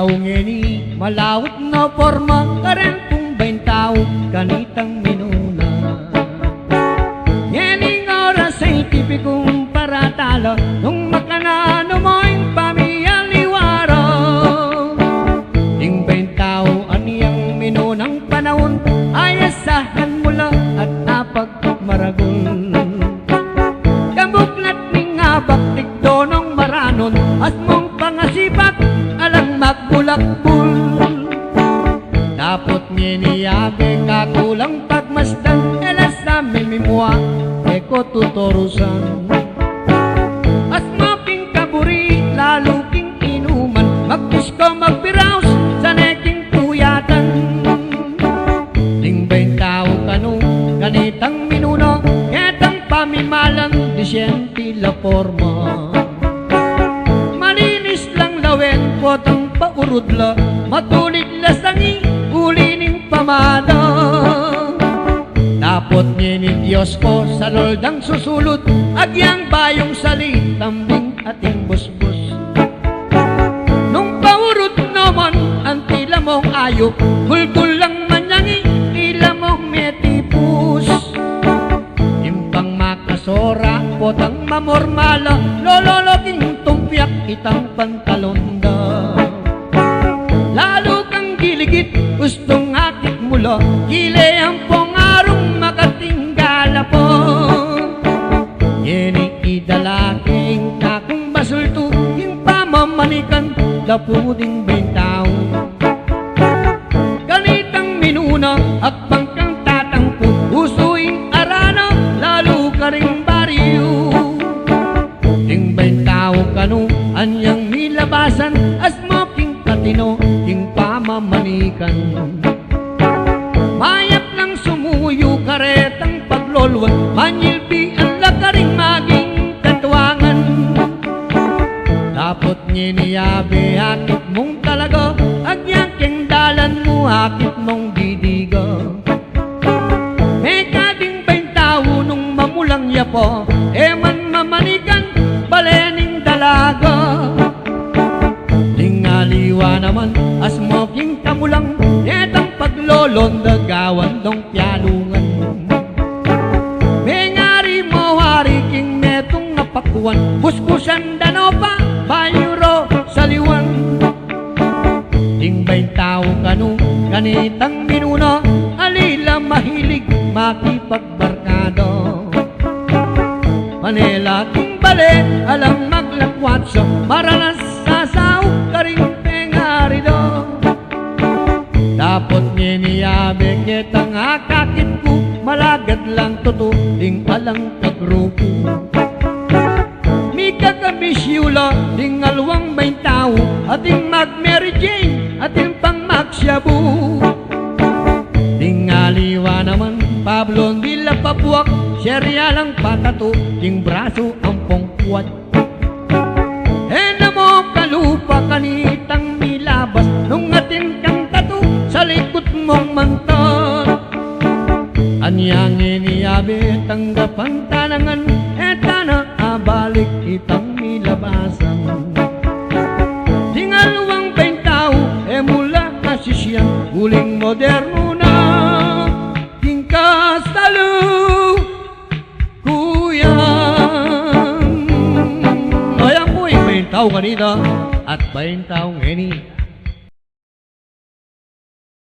ngeni malawit na forma karen kung baintao kanitang minuna. Ngeni oras ay tipikong paratalo nung makanano mo'y pamiyaliwaro. Ting baintao aniyang minunang panahon ay asahan mula at napagmaragol. Kamuklat ning abak tigdonong maranon at mong pangasipat alang magbulakbul. Dapat nginiyabe kakulang pagmasdan elas sa mimimwa eko tutorusan. As making kaburi lalo king inuman magpusko magbiraos sa neking tuyatan. Ting tao kanu ganitang minuno ketang pamimalang disyenti la forma. Malinis lang lawen potang paurudla matulig la sangi ulining pamada. Tapot ngini Diyos ko sa loldang susulot agyang bayong sali tambing ating busbus. Nung paurod naman ang tila mong ayok gulgul lang manyangi tila mong metipus. Impang makasora potang mamormala lololoking tumpyak itang pantalon daw. Lalo kang giligit gustong akit mula gile ang pongarong makatinggala po. Yeni idalaking kakong basulto yung pamamanikan lapuding bintao. Ganitang minuna at bangkang tatangko usuing arana lalo ka ring bariyo. Ting bintao kanu anyang nilabasan as making katino yung pamamanikan. Mayak lang sumuyo karetang paglolwan manyilpi ang lakaring maging katuwangan. Dapat nginiyabe akit mong talaga agyang kengdalan mo akit mong didiga. May kading baintao nung mamulang yapo eman mamanikan balening dalaga. Aliwa naman as moking kamulang etang paglolondagawan dong pialungan. May ngari mo hari king netong napakuan buskusan danopa bayuro saliwan. Ting baintao kanu ganitang minuno alila mahilig makipagbarkado. Manila king bale alang maglakwat sa maranas sasaw karing pengarido. Dapat nginiyabe kitang akakit ko malagad lang tutuling alang kagrupo. Mi kakamisyula ting alwang baintao ating mag-Mary Jane ating pang magsyabu. Ting aliwa naman Pablon Villa Papuak serya lang patato ting braso ang pongkuat. Mo kalupa kanitang nilabas nung atin kang tato sa likod mong mantan. Anyang iniyabe tanggapang tanangan etana abalik itang nilabasan. Tingalwang baintao mula kasisyan uling moderno na tingkasalo kuya. Baintao kanina at baintao ngeni